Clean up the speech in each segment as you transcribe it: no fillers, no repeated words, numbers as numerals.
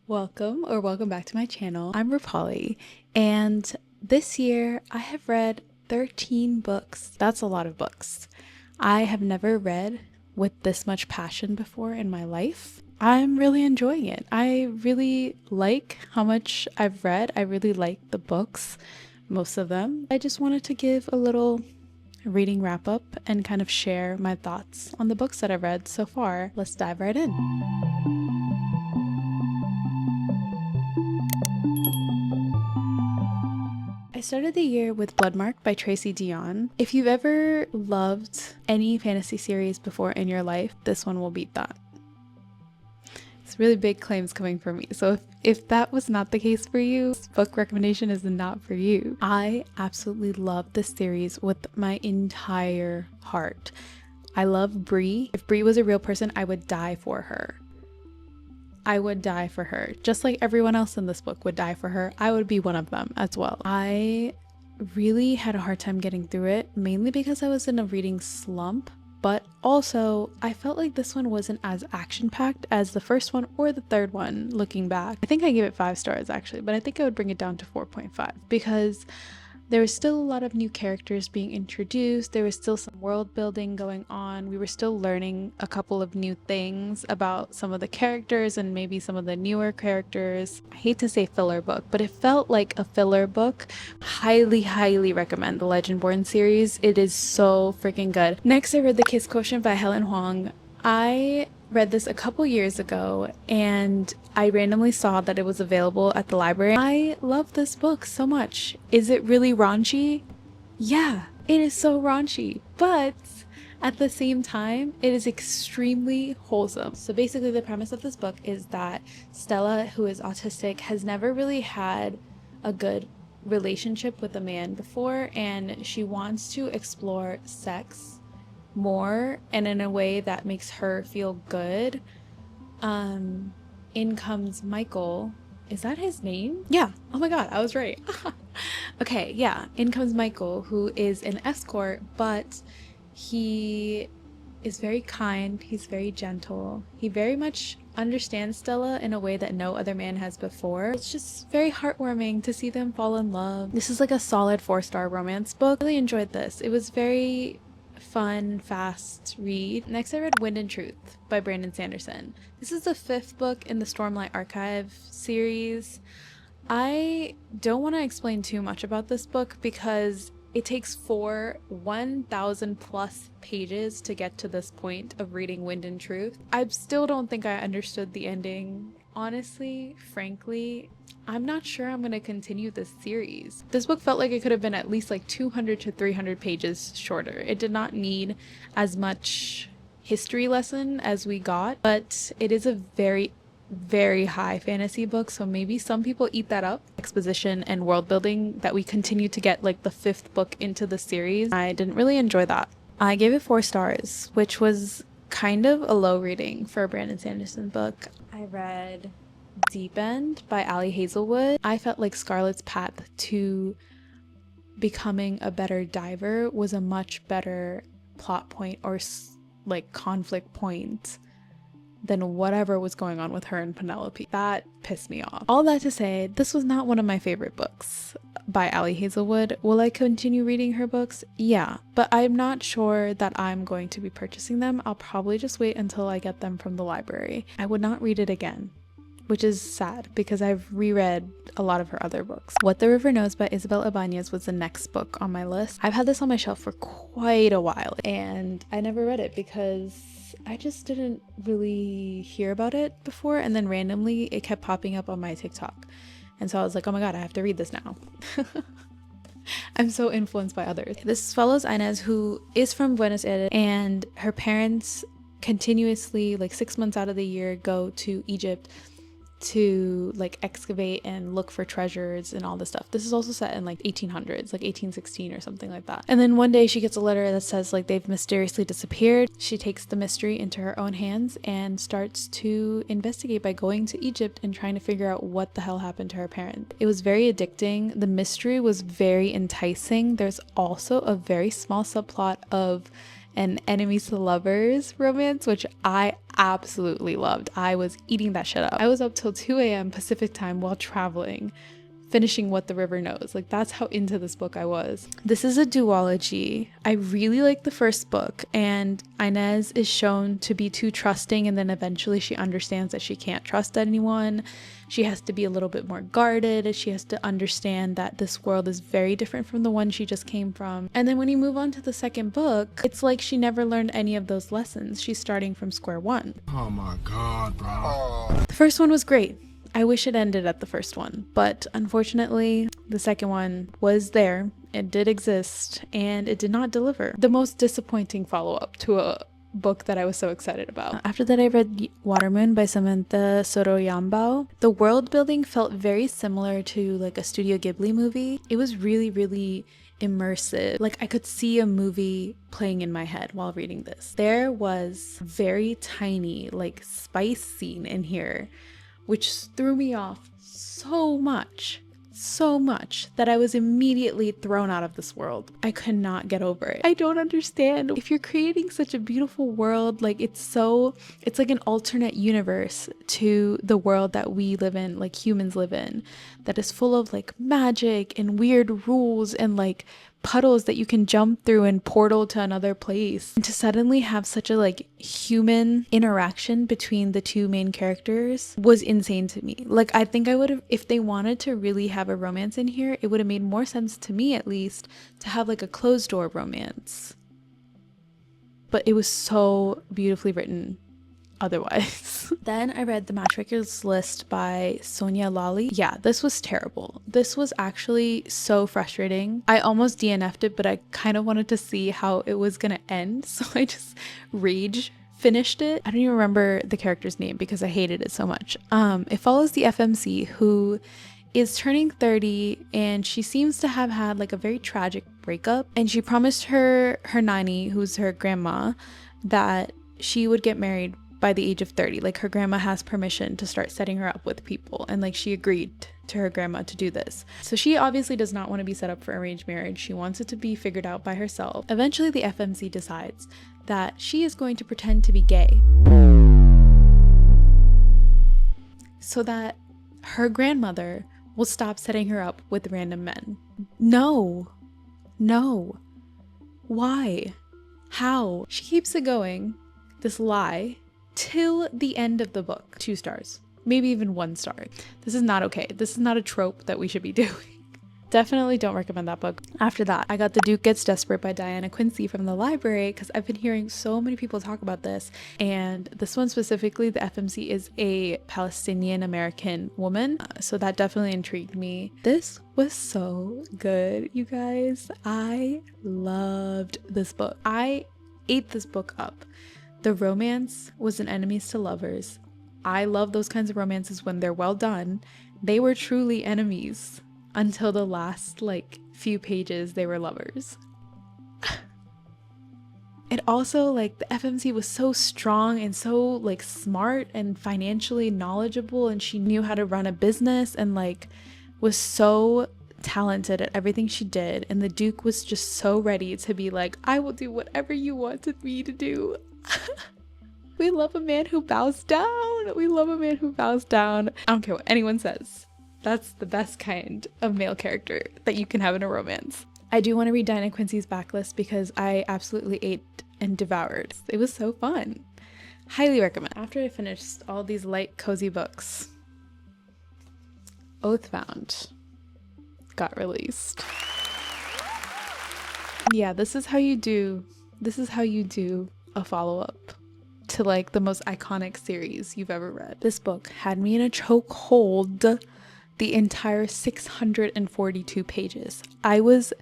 Welcome back to my channel. I'm Rupali, and this year I have read 13 books. That's a lot of books. I have never read with this much passion before in my life. I'm really enjoying it. I really like how much I've read. I really like the books, most of them. I just wanted to give a little reading wrap up and kind of share my thoughts on the books that I've read so far. Let's dive right in. I started the year with Bloodmarked by Tracy Deonn. If you've ever loved any fantasy series before in your life, this one will beat that. It's really big claims coming from me, so if that was not the case for you, this book recommendation is not for you. I absolutely love this series with my entire heart. I love Bree. If Bree was a real person, I would die for her. I would die for her. Just like everyone else in this book would die for her, I would be one of them as well. I really had a hard time getting through it, mainly because I was in a reading slump, but also I felt like this one wasn't as action-packed as the first one or the third one looking back. I think I gave it 5 stars actually, but I think I would bring it down to 4.5 because there was still a lot of new characters being introduced. There was still some world building going on. We were still learning a couple of new things about some of the characters and maybe some of the newer characters. I hate to say filler book, but it felt like a filler book. Highly recommend the Legendborn series. It is so freaking good. Next, I read the Kiss Quotient by Helen Hoang. I read this a couple years ago and I randomly saw that it was available at the library. I love this book so much. Is it really raunchy? Yeah, it is so raunchy, but at the same time, it is extremely wholesome. So basically the premise of this book is that Stella, who is autistic, has never really had a good relationship with a man before, and she wants to explore sex more and in a way that makes her feel good. In comes Michael. Is that his name? Yeah. Oh my god, I was right. Okay, yeah. In comes Michael, who is an escort, but he is very kind. He's very gentle. He very much understands Stella in a way that no other man has before. It's just very heartwarming to see them fall in love. This is like a solid 4-star romance book. I really enjoyed this. It was very fun, fast read. Next, I read Wind and Truth by Brandon Sanderson. This is the 5th book in the Stormlight Archive series. I don't want to explain too much about this book because it takes 1,000 plus pages to get to this point of reading Wind and Truth. I still don't think I understood the ending. Honestly, frankly, I'm not sure I'm going to continue this series. This book felt like it could have been at least like 200 to 300 pages shorter. It did not need as much history lesson as we got, but it is a very high fantasy book, so maybe some people eat that up. Exposition and world building that we continue to get like the 5th book into the series. I didn't really enjoy that. I gave it 4 stars, which was kind of a low rating for a Brandon Sanderson book. I read Deep End by Ali Hazelwood. I felt like Scarlett's path to becoming a better diver was a much better plot point or like conflict point than whatever was going on with her and Penelope. That pissed me off. All that to say, this was not one of my favorite books by Ali Hazelwood. Will I continue reading her books? Yeah, but I'm not sure that I'm going to be purchasing them. I'll probably just wait until I get them from the library. I would not read it again, which is sad because I've reread a lot of her other books. What the River Knows by Isabel Ibañez was the next book on my list. I've had this on my shelf for quite a while and I never read it because I just didn't really hear about it before, and then randomly it kept popping up on my TikTok. And so I was like, oh my god, I have to read this now. I'm so influenced by others. This follows Inez, who is from Buenos Aires, and her parents continuously, like 6 months out of the year, go to Egypt to like excavate and look for treasures and all this stuff. This is also set in like 1800s, like 1816 or something like that. And then one day she gets a letter that says like they've mysteriously disappeared. She takes the mystery into her own hands and starts to investigate by going to Egypt and trying to figure out what the hell happened to her parents. It was very addicting. The mystery was very enticing. There's also a very small subplot of an enemies to lovers romance, which I absolutely loved. I was eating that shit up. I was up till 2 a.m. Pacific time while traveling, finishing What the River Knows. Like, that's how into this book I was. This is a duology. I really like the first book, and Inez is shown to be too trusting, and then eventually she understands that she can't trust anyone. She has to be a little bit more guarded. She has to understand that this world is very different from the one she just came from. And then when you move on to the second book, it's like she never learned any of those lessons. She's starting from square one. Oh my God, bro. The first one was great. I wish it ended at the first one, but unfortunately, the second one was there. It did exist, and it did not deliver. The most disappointing follow-up to a book that I was so excited about. After that, I read Watermoon by Samantha, Soto, Yambao. The world building felt very similar to like a Studio Ghibli movie. It was really, really immersive. Like, I could see a movie playing in my head while reading this. There was very tiny like spice scene in here, which threw me off so much that I was immediately thrown out of this world. I could not get over it. I don't understand. If you're creating such a beautiful world, like it's like an alternate universe to the world that we live in, like humans live in, that is full of like magic and weird rules and like puddles that you can jump through and portal to another place. And to suddenly have such a like human interaction between the two main characters was insane to me. Like, I think I would have, if they wanted to really have a romance in here, it would have made more sense to me at least to have like a closed door romance. But it was so beautifully written otherwise. Then I read The Matchmaker's List by Sonya, Lalli. Yeah, this was terrible. This was actually so frustrating. I almost DNF'd it, but I kind of wanted to see how it was gonna end, so I just rage finished it. I don't even remember the character's name because I hated it so much. It follows the FMC who is turning 30, and she seems to have had like a very tragic breakup, and she promised her nanny, who's her grandma, that she would get married by the age of 30. Like, her grandma has permission to start setting her up with people, and like she agreed to her grandma to do this. So she obviously does not want to be set up for arranged marriage. She wants it to be figured out by herself. Eventually the FMC decides that she is going to pretend to be gay so that her grandmother will stop setting her up with random men. No. Why? How? She keeps it going, this lie, till the end of the book. 2 stars, maybe even 1 star. This is not okay. This is not a trope that we should be doing. Definitely don't recommend that book. After that, I got The Duke Gets Desperate by Diana Quincy from the library because I've been hearing so many people talk about this, and this one specifically, the FMC is a Palestinian American woman, so that definitely intrigued me. This was so good, you guys. I loved this book. I ate this book up. The romance was an enemies to lovers. I love those kinds of romances when they're well done. They were truly enemies until the last like few pages they were lovers. It also, like, the FMC was so strong and so like smart and financially knowledgeable, and she knew how to run a business and like was so talented at everything she did, and the Duke was just so ready to be like, I will do whatever you wanted me to do. We love a man who bows down. We love a man who bows down. I don't care what anyone says. That's the best kind of male character that you can have in a romance. I do want to read Diana Quincy's backlist because I absolutely ate and devoured. It was so fun. Highly recommend. After I finished all these light, cozy books, Oathbound got released. Yeah, this is how you do a follow-up to like the most iconic series you've ever read. This book had me in a chokehold the entire 642 pages. I was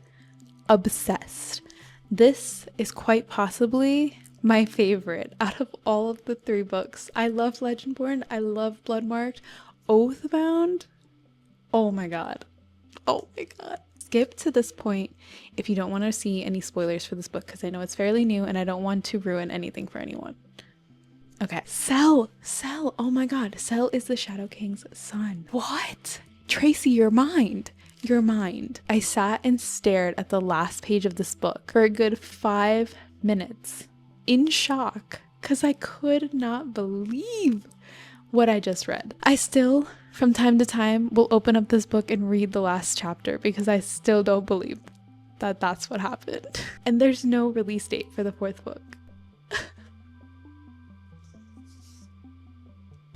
obsessed. This is quite possibly my favorite out of all of the 3 books. I love Legendborn. I love Bloodmarked. Oathbound. Oh my god. Oh my god. Skip to this point if you don't want to see any spoilers for this book, because I know it's fairly new and I don't want to ruin anything for anyone. Okay. Sel. Oh my god. Sel is the Shadow King's son. What? Tracy, your mind. I sat and stared at the last page of this book for a good 5 minutes in shock because I could not believe what I just read. I still, from time to time, will open up this book and read the last chapter because I still don't believe that that's what happened. And there's no release date for the 4th book.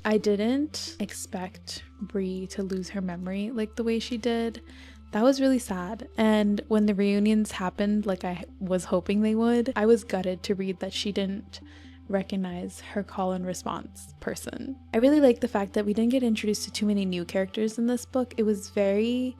I didn't expect Bree to lose her memory like the way she did. That was really sad. And when the reunions happened, like I was hoping they would, I was gutted to read that she didn't recognize her call and response person. I really like the fact that we didn't get introduced to too many new characters in this book. It was very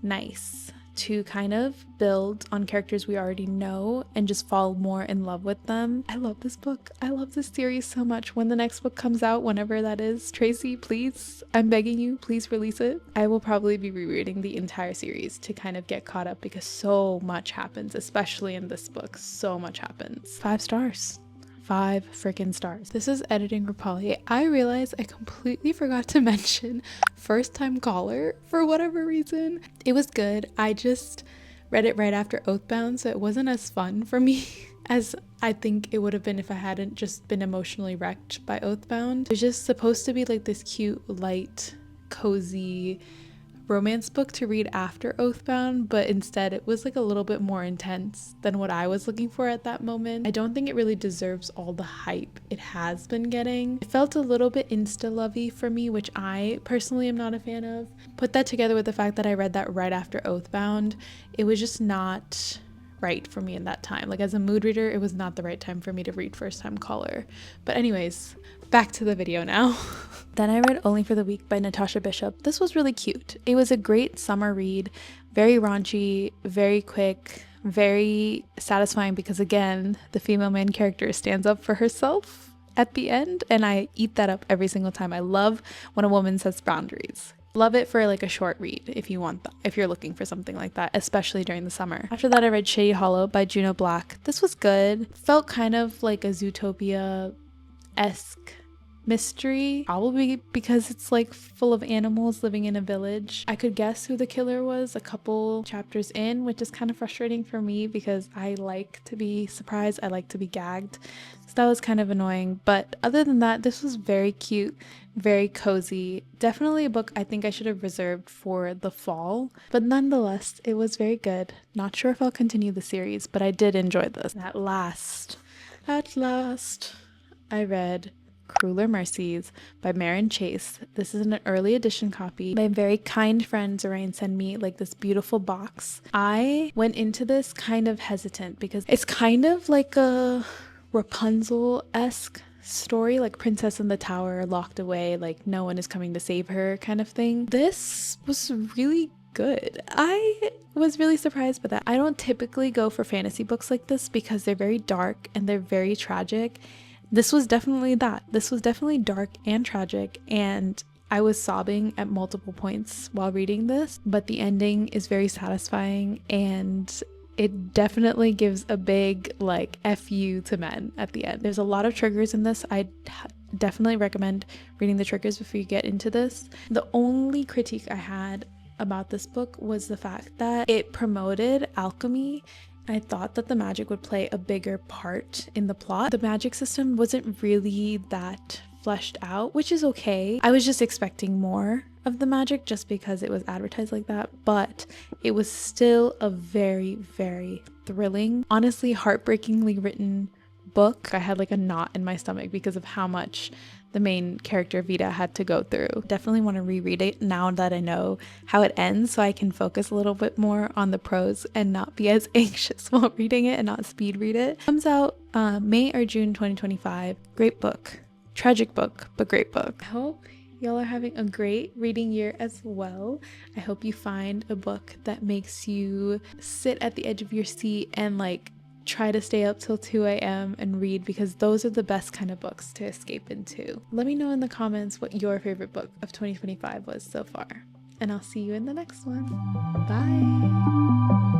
nice to kind of build on characters we already know and just fall more in love with them. I love this book. I love this series so much. When the next book comes out, whenever that is, Tracy, please, I'm begging you, please release it. I will probably be rereading the entire series to kind of get caught up because so much happens, especially in this book. So much happens. 5 stars. 5 freaking stars. This is editing Rapali. I realized I completely forgot to mention first time caller for whatever reason. It was good. I just read it right after Oathbound, so it wasn't as fun for me as I think it would have been if I hadn't just been emotionally wrecked by Oathbound. It was just supposed to be like this cute, light, cozy romance book to read after Oathbound, but instead it was like a little bit more intense than what I was looking for at that moment. I don't think it really deserves all the hype it has been getting. It felt a little bit insta-lovey for me, which I personally am not a fan of. Put that together with the fact that I read that right after Oathbound, it was just not right for me in that time. Like as a mood reader, it was not the right time for me to read First Time Caller. But anyways, back to the video now. Then I read Only for the Week by Natasha Bishop. This was really cute. It was a great summer read, very raunchy, very quick, very satisfying because again, the female main character stands up for herself at the end, and I eat that up every single time. I love when a woman sets boundaries. Love it for like a short read if you want that, if you're looking for something like that, especially during the summer. After that, I read Shady Hollow by Juneau. This was good. Felt kind of like a Zootopia-esque mystery, probably because it's like full of animals living in a village. I could guess who the killer was a couple chapters in, which is kind of frustrating for me because I like to be surprised. I like to be gagged. So that was kind of annoying. But other than that, this was very cute, very cozy. Definitely a book I think I should have reserved for the fall. But nonetheless, it was very good. Not sure if I'll continue the series, but I did enjoy this. At last, I read Crueler Mercies by Maren Chase. This is an early edition copy. My very kind friend Zoraine sent me like this beautiful box. I went into this kind of hesitant because it's kind of like a Rapunzel-esque story, like Princess in the Tower locked away, like no one is coming to save her kind of thing. This was really good. I was really surprised by that. I don't typically go for fantasy books like this because they're very dark and they're very tragic. This was definitely that. This was definitely dark and tragic, and I was sobbing at multiple points while reading this, but the ending is very satisfying and it definitely gives a big like F you to men at the end. There's a lot of triggers in this. I definitely recommend reading the triggers before you get into this. The only critique I had about this book was the fact that it promoted alchemy. I thought that the magic would play a bigger part in the plot. The magic system wasn't really that fleshed out, which is okay. I was just expecting more of the magic just because it was advertised like that, but it was still a very, very thrilling, honestly heartbreakingly written book. I had like a knot in my stomach because of how much the main character Vita had to go through. Definitely want to reread it now that I know how it ends so I can focus a little bit more on the prose and not be as anxious while reading it and not speed read it. Comes out May or June 2025. Great book. Tragic book, but great book. I hope y'all are having a great reading year as well. I hope you find a book that makes you sit at the edge of your seat and like try to stay up till 2 a.m. and read, because those are the best kind of books to escape into. Let me know in the comments what your favorite book of 2025 was so far, and I'll see you in the next one. Bye!